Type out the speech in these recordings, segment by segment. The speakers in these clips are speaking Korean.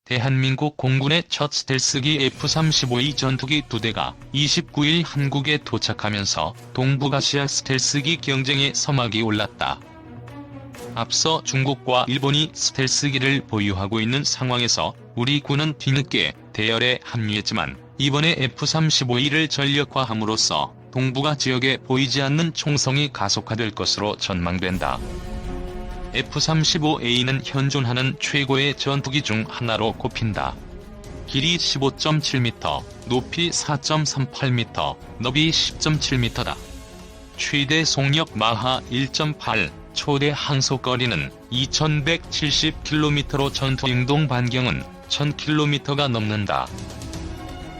대한민국 공군의 첫 스텔스기 F-35E 전투기 2대가 29일 한국에 도착하면서 동북아시아 스텔스기 경쟁의 서막이 올랐다. 앞서 중국과 일본이 스텔스기를 보유하고 있는 상황에서 우리 군은 뒤늦게 대열에 합류했지만 이번에 F-35E를 전력화함으로써 동북아 지역에 보이지 않는 총성이 가속화될 것으로 전망된다. F-35A는 현존하는 최고의 전투기 중 하나로 꼽힌다. 길이 15.7m, 높이 4.38m, 너비 10.7m다. 최대 속력 마하 1.8, 초대 항속거리는 2170km로 전투 행동 반경은 1000km가 넘는다.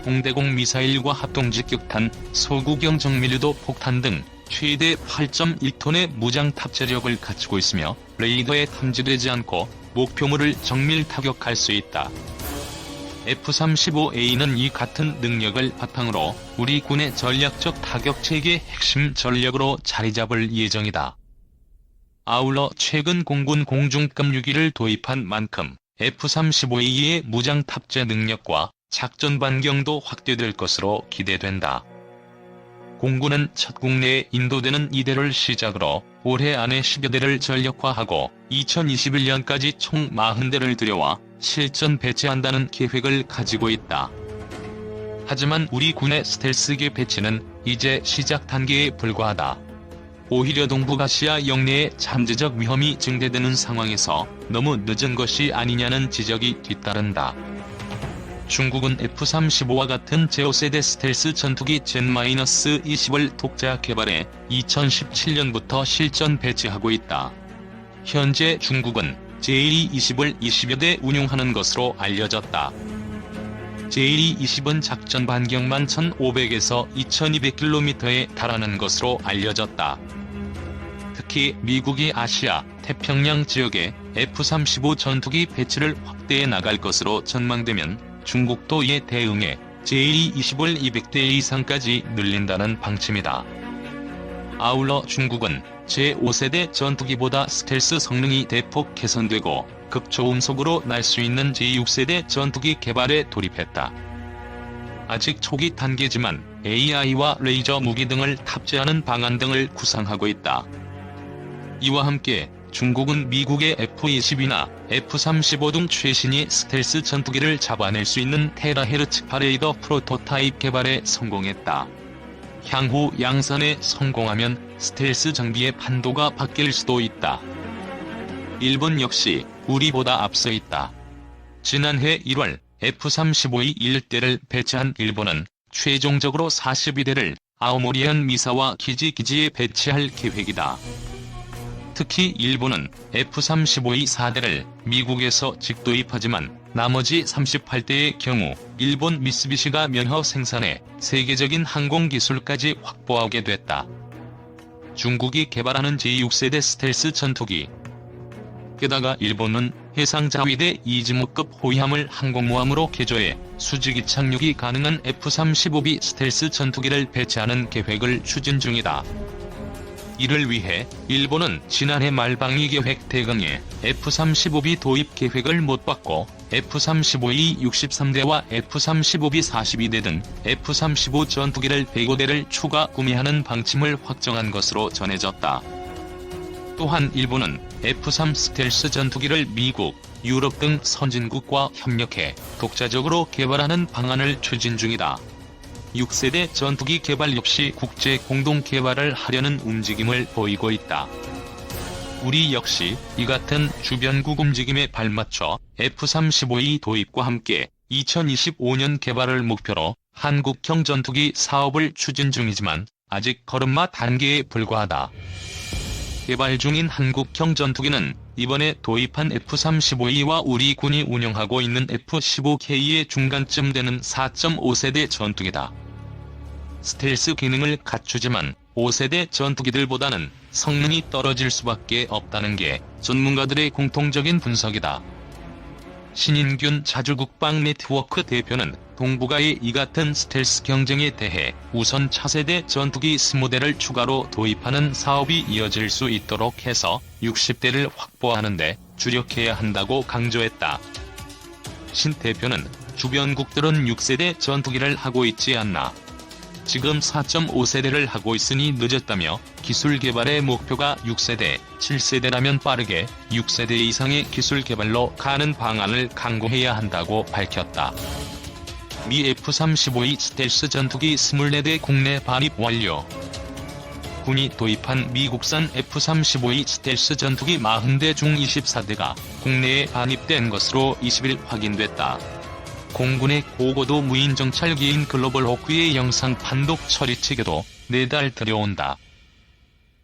공대공 미사일과 합동직격탄, 소구경 정밀유도 폭탄 등 최대 8.1톤의 무장 탑재력을 갖추고 있으며 레이더에 탐지되지 않고 목표물을 정밀 타격할 수 있다. F-35A는 이 같은 능력을 바탕으로 우리 군의 전략적 타격체계의 핵심 전력으로 자리잡을 예정이다. 아울러 최근 공군 공중급유기를 도입한 만큼 F-35A의 무장 탑재 능력과 작전 반경도 확대될 것으로 기대된다. 공군은 첫 국내에 인도되는 2대를 시작으로 올해 안에 10여 대를 전력화하고 2021년까지 총 40대를 들여와 실전 배치한다는 계획을 가지고 있다. 하지만 우리 군의 스텔스기 배치는 이제 시작 단계에 불과하다. 오히려 동북아시아 영내의 잠재적 위험이 증대되는 상황에서 너무 늦은 것이 아니냐는 지적이 뒤따른다. 중국은 F-35와 같은 제5세대 스텔스 전투기 젠-20을 독자 개발해 2017년부터 실전 배치하고 있다. 현재 중국은 제1E-20을 20여 대 운용하는 것으로 알려졌다. 제1E-20은 작전 반경만 1500에서 2200km에 달하는 것으로 알려졌다. 특히 미국이 아시아, 태평양 지역에 F-35 전투기 배치를 확대해 나갈 것으로 전망되면 중국도 이에 대응해 제1E-20을 200대 이상까지 늘린다는 방침이다. 아울러 중국은 제5세대 전투기보다 스텔스 성능이 대폭 개선되고 극초음속으로 날 수 있는 제6세대 전투기 개발에 돌입했다. 아직 초기 단계지만 AI와 레이저 무기 등을 탑재하는 방안 등을 구상하고 있다. 이와 함께 중국은 미국의 F-22나 F-35 등 최신의 스텔스 전투기를 잡아낼 수 있는 테라헤르츠 레이더 프로토타입 개발에 성공했다. 향후 양산에 성공하면 스텔스 장비의 판도가 바뀔 수도 있다. 일본 역시 우리보다 앞서 있다. 지난해 1월 F-35E 1대를 배치한 일본은 최종적으로 42대를 아오모리현 미사와 기지에 배치할 계획이다. 특히 일본은 F-35E 4대를 미국에서 직도입하지만 나머지 38대의 경우 일본 미쓰비시가 면허 생산해 세계적인 항공기술까지 확보하게 됐다. 중국이 개발하는 제6세대 스텔스 전투기. 게다가 일본은 해상자위대 이즈모급 호위함을 항공모함으로 개조해 수직 이착륙이 가능한 F-35B 스텔스 전투기를 배치하는 계획을 추진 중이다. 이를 위해 일본은 지난해 말 방위계획 대강에 F-35B 도입 계획을 못 받고 F-35E 63대와 F-35B 42대 등 F-35 전투기를 105대를 추가 구매하는 방침을 확정한 것으로 전해졌다. 또한 일본은 F-3 스텔스 전투기를 미국, 유럽 등 선진국과 협력해 독자적으로 개발하는 방안을 추진 중이다. 6세대 전투기 개발 역시 국제 공동 개발을 하려는 움직임을 보이고 있다. 우리 역시 이 같은 주변국 움직임에 발맞춰 F-35E 도입과 함께 2025년 개발을 목표로 한국형 전투기 사업을 추진 중이지만 아직 걸음마 단계에 불과하다. 개발 중인 한국형 전투기는 이번에 도입한 F-35E와 우리 군이 운영하고 있는 F-15K의 중간쯤 되는 4.5세대 전투기다. 스텔스 기능을 갖추지만 5세대 전투기들보다는 성능이 떨어질 수밖에 없다는 게 전문가들의 공통적인 분석이다. 신인균 자주국방 네트워크 대표는 동북아의 이 같은 스텔스 경쟁에 대해 우선 차세대 전투기 20대를 추가로 도입하는 사업이 이어질 수 있도록 해서 60대를 확보하는 데 주력해야 한다고 강조했다. 신 대표는 주변국들은 6세대 전투기를 하고 있지 않나. 지금 4.5세대를 하고 있으니 늦었다며 기술 개발의 목표가 6세대, 7세대라면 빠르게 6세대 이상의 기술 개발로 가는 방안을 강구해야 한다고 밝혔다. 미 F-35E 스텔스 전투기 24대 국내 반입 완료. 군이 도입한 미국산 F-35E 스텔스 전투기 40대 중 24대가 국내에 반입된 것으로 20일 확인됐다. 공군의 고고도 무인 정찰기인 글로벌 호크의 영상 판독 처리 체계도 내달 들여온다.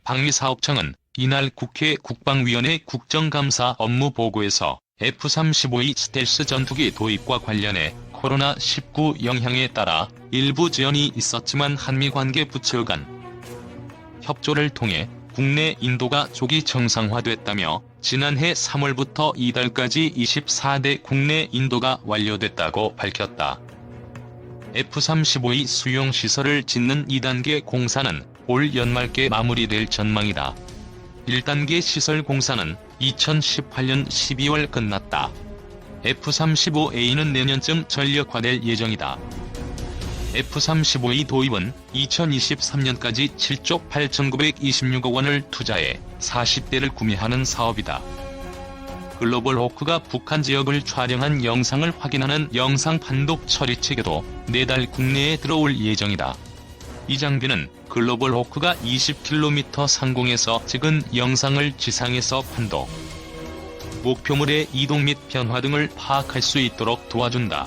방위사업청은 이날 국회 국방위원회 국정감사 업무 보고에서 F-35E 스텔스 전투기 도입과 관련해 코로나19 영향에 따라 일부 지연이 있었지만 한미 관계 부처 간 협조를 통해 국내 인도가 조기 정상화됐다며 지난해 3월부터 이달까지 24대 국내 인도가 완료됐다고 밝혔다. F-35E 수용시설을 짓는 2단계 공사는 올 연말께 마무리될 전망이다. 1단계 시설 공사는 2018년 12월 끝났다. F-35A는 내년쯤 전력화될 예정이다. F-35E 도입은 2023년까지 7조 8,926억 원을 투자해 40대를 구매하는 사업이다. 글로벌 호크가 북한 지역을 촬영한 영상을 확인하는 영상 판독 처리 체계도 내달 국내에 들어올 예정이다. 이 장비는 글로벌 호크가 20km 상공에서 찍은 영상을 지상에서 판독, 목표물의 이동 및 변화 등을 파악할 수 있도록 도와준다.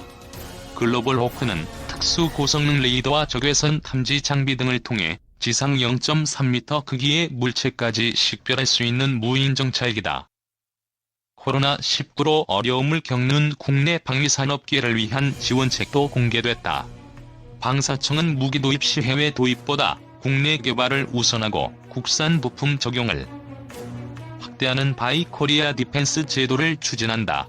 글로벌 호크는 특수 고성능 레이더와 적외선 탐지 장비 등을 통해 지상 0.3m 크기의 물체까지 식별할 수 있는 무인 정찰기다. 코로나19로 어려움을 겪는 국내 방위산업계를 위한 지원책도 공개됐다. 방사청은 무기 도입 시 해외 도입보다 국내 개발을 우선하고 국산 부품 적용을 확대하는 바이 코리아 디펜스 제도를 추진한다.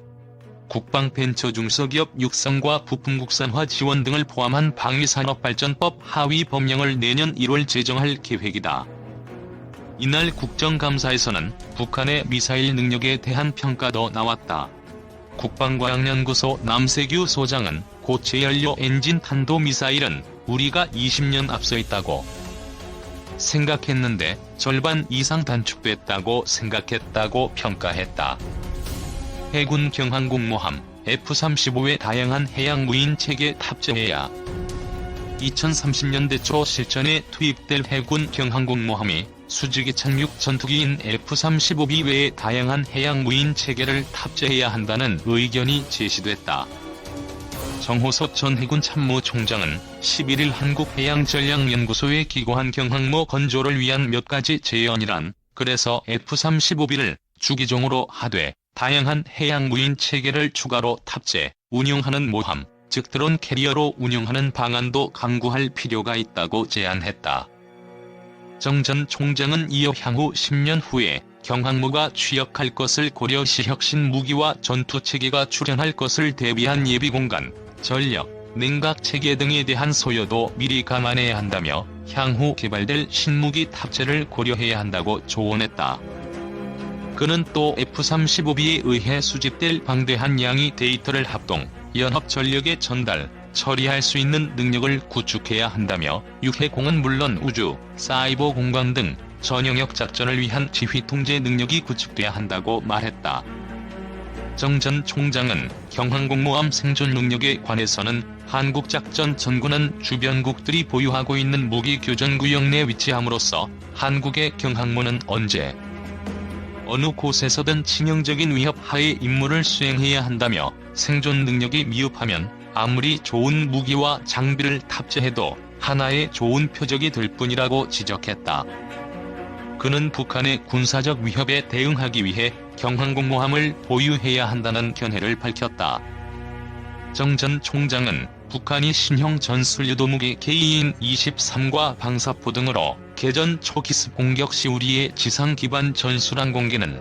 국방벤처 중소기업 육성과 부품 국산화 지원 등을 포함한 방위산업발전법 하위 법령을 내년 1월 제정할 계획이다. 이날 국정감사에서는 북한의 미사일 능력에 대한 평가도 나왔다. 국방과학연구소 남세규 소장은 고체연료 엔진 탄도미사일은 우리가 20년 앞서 있다고 생각했는데 절반 이상 단축됐다고 생각했다고 평가했다. 해군 경항공모함 F-35의 다양한 해양 무인 체계 탑재해야 2030년대 초 실전에 투입될 해군 경항공모함이 수직의 착륙 전투기인 F-35B 외에 다양한 해양 무인 체계를 탑재해야 한다는 의견이 제시됐다. 정호섭 전 해군 참모총장은 11일 한국해양전략연구소에 기고한 경항모 건조를 위한 몇 가지 제언이란 그래서 F-35B를 주기종으로 하되 다양한 해양 무인 체계를 추가로 탑재, 운용하는 모함, 즉 드론 캐리어로 운용하는 방안도 강구할 필요가 있다고 제안했다. 정 전 총장은 이어 향후 10년 후에 경항모가 취역할 것을 고려시 혁신 무기와 전투체계가 출현할 것을 대비한 예비공간, 전력, 냉각 체계 등에 대한 소요도 미리 감안해야 한다며 향후 개발될 신무기 탑재를 고려해야 한다고 조언했다. 그는 또 F-35B에 의해 수집될 방대한 양의 데이터를 합동, 연합 전력에 전달, 처리할 수 있는 능력을 구축해야 한다며 육해공은 물론 우주, 사이버 공간 등 전영역 작전을 위한 지휘 통제 능력이 구축돼야 한다고 말했다. 정 전 총장은 경항공모함 생존 능력에 관해서는 한국작전전군은 주변국들이 보유하고 있는 무기 교전 구역 내 위치함으로써 한국의 경항모는 언제 어느 곳에서든 치명적인 위협 하에 임무를 수행해야 한다며 생존 능력이 미흡하면 아무리 좋은 무기와 장비를 탑재해도 하나의 좋은 표적이 될 뿐이라고 지적했다. 그는 북한의 군사적 위협에 대응하기 위해 경항공모함을 보유해야 한다는 견해를 밝혔다. 정 전 총장은 북한이 신형 전술유도무기 KN-23과 방사포 등으로 개전 초기습 공격 시 우리의 지상 기반 전술항공기는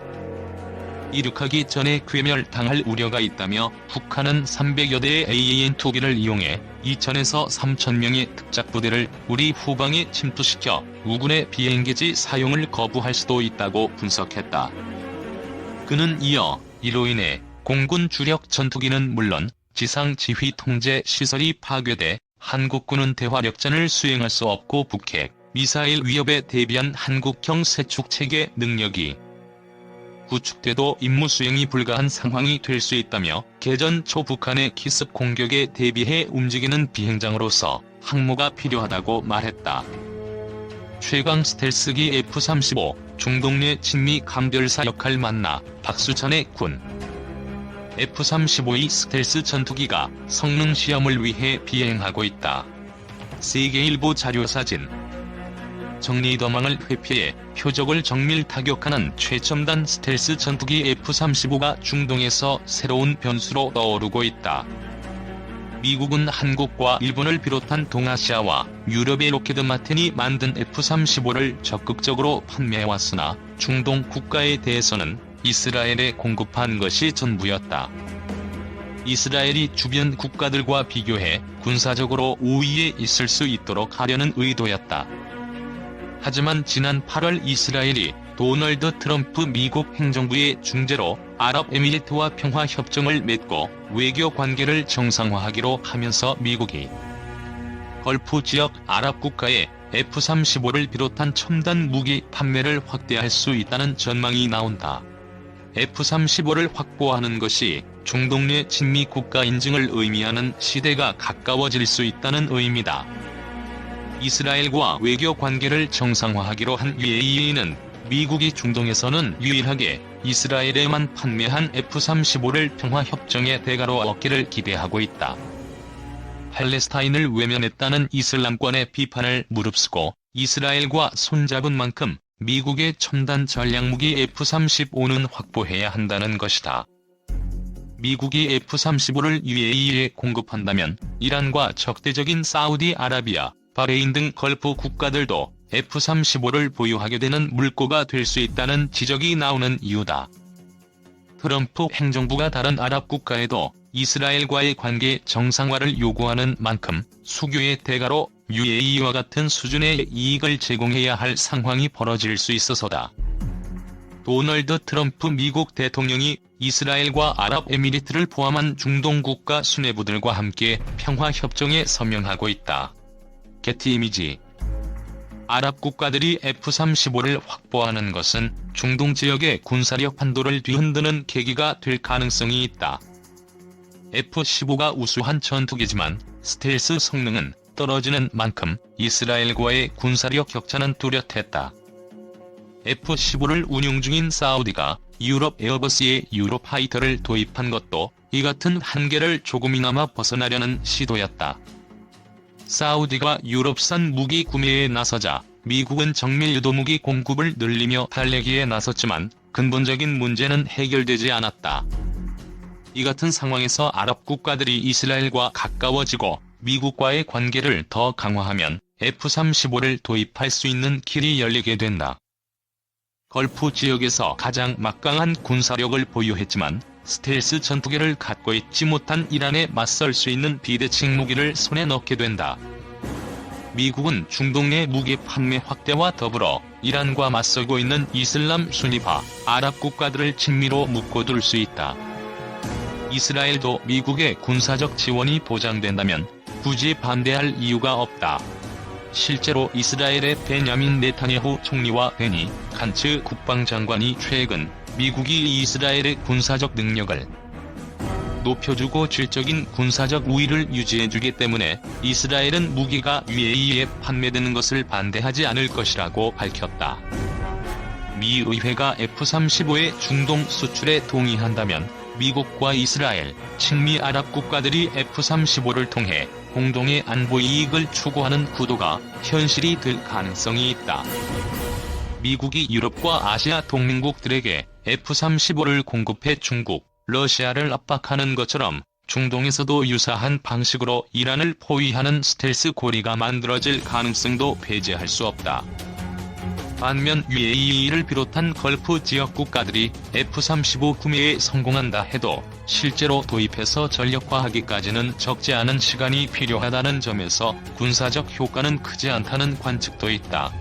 이륙하기 전에 괴멸당할 우려가 있다며 북한은 300여 대의 AN-2기를 이용해 2,000에서 3,000명의 특작부대를 우리 후방에 침투시켜 우군의 비행기지 사용을 거부할 수도 있다고 분석했다. 그는 이어 이로 인해 공군 주력 전투기는 물론 지상 지휘 통제 시설이 파괴돼 한국군은 대화력전을 수행할 수 없고 북핵, 미사일 위협에 대비한 한국형 세축체계 능력이 구축돼도 임무 수행이 불가한 상황이 될 수 있다며 개전 초 북한의 기습 공격에 대비해 움직이는 비행장으로서 항모가 필요하다고 말했다. 최강 스텔스기 F-35, 중동 내 친미 감별사 역할 만나 박수천의 군. F-35의 스텔스 전투기가 성능 시험을 위해 비행하고 있다. 세계일보 자료사진. 정리도망을 회피해 표적을 정밀 타격하는 최첨단 스텔스 전투기 F-35가 중동에서 새로운 변수로 떠오르고 있다. 미국은 한국과 일본을 비롯한 동아시아와 유럽의 록히드 마틴이 만든 F-35를 적극적으로 판매해왔으나 중동 국가에 대해서는 이스라엘에 공급한 것이 전부였다. 이스라엘이 주변 국가들과 비교해 군사적으로 우위에 있을 수 있도록 하려는 의도였다. 하지만 지난 8월 이스라엘이 도널드 트럼프 미국 행정부의 중재로 아랍에미리트와 평화협정을 맺고 외교 관계를 정상화하기로 하면서 미국이 걸프 지역 아랍 국가에 F-35를 비롯한 첨단 무기 판매를 확대할 수 있다는 전망이 나온다. F-35를 확보하는 것이 중동 내 친미 국가 인증을 의미하는 시대가 가까워질 수 있다는 의미다. 이스라엘과 외교 관계를 정상화하기로 한 UAE는 미국이 중동에서는 유일하게 이스라엘에만 판매한 F-35를 평화협정의 대가로 얻기를 기대하고 있다. 팔레스타인을 외면했다는 이슬람권의 비판을 무릅쓰고 이스라엘과 손잡은 만큼 미국의 첨단 전략무기 F-35는 확보해야 한다는 것이다. 미국이 F-35를 UAE에 공급한다면 이란과 적대적인 사우디아라비아, 바레인 등 걸프 국가들도 F-35를 보유하게 되는 물꼬가 될 수 있다는 지적이 나오는 이유다. 트럼프 행정부가 다른 아랍 국가에도 이스라엘과의 관계 정상화를 요구하는 만큼 수교의 대가로 UAE와 같은 수준의 이익을 제공해야 할 상황이 벌어질 수 있어서다. 도널드 트럼프 미국 대통령이 이스라엘과 아랍에미리트를 포함한 중동 국가 수뇌부들과 함께 평화협정에 서명하고 있다. 게티 이미지. 아랍 국가들이 F-35를 확보하는 것은 중동 지역의 군사력 판도를 뒤흔드는 계기가 될 가능성이 있다. F-15가 우수한 전투기지만 스텔스 성능은 떨어지는 만큼 이스라엘과의 군사력 격차는 뚜렷했다. F-15를 운용 중인 사우디가 유럽 에어버스의 유로파이터를 도입한 것도 이 같은 한계를 조금이나마 벗어나려는 시도였다. 사우디가 유럽산 무기 구매에 나서자 미국은 정밀 유도무기 공급을 늘리며 달래기에 나섰지만 근본적인 문제는 해결되지 않았다. 이 같은 상황에서 아랍 국가들이 이스라엘과 가까워지고 미국과의 관계를 더 강화하면 F-35를 도입할 수 있는 길이 열리게 된다. 걸프 지역에서 가장 막강한 군사력을 보유했지만 스텔스 전투기를 갖고 있지 못한 이란에 맞설 수 있는 비대칭 무기를 손에 넣게 된다. 미국은 중동 내 무기 판매 확대와 더불어 이란과 맞서고 있는 이슬람 순위파 아랍 국가들을 친미로 묶어둘 수 있다. 이스라엘도 미국의 군사적 지원이 보장된다면 굳이 반대할 이유가 없다. 실제로 이스라엘의 베냐민 네타냐후 총리와 베니 간츠 국방장관이 최근 미국이 이스라엘의 군사적 능력을 높여주고 질적인 군사적 우위를 유지해주기 때문에 이스라엘은 무기가 UAE에 판매되는 것을 반대하지 않을 것이라고 밝혔다. 미 의회가 F-35의 중동 수출에 동의한다면 미국과 이스라엘, 친미 아랍 국가들이 F-35를 통해 공동의 안보 이익을 추구하는 구도가 현실이 될 가능성이 있다. 미국이 유럽과 아시아 동맹국들에게 F-35를 공급해 중국, 러시아를 압박하는 것처럼 중동에서도 유사한 방식으로 이란을 포위하는 스텔스 고리가 만들어질 가능성도 배제할 수 없다. 반면 UAE를 비롯한 걸프 지역 국가들이 F-35 구매에 성공한다 해도 실제로 도입해서 전력화하기까지는 적지 않은 시간이 필요하다는 점에서 군사적 효과는 크지 않다는 관측도 있다.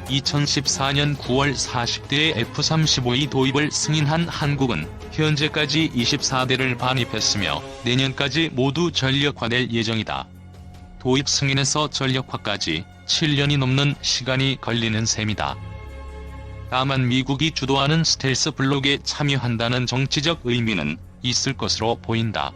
2014년 9월 40대의 F-35의 도입을 승인한 한국은 현재까지 24대를 반입했으며 내년까지 모두 전력화될 예정이다. 도입 승인에서 전력화까지 7년이 넘는 시간이 걸리는 셈이다. 다만 미국이 주도하는 스텔스 블록에 참여한다는 정치적 의미는 있을 것으로 보인다.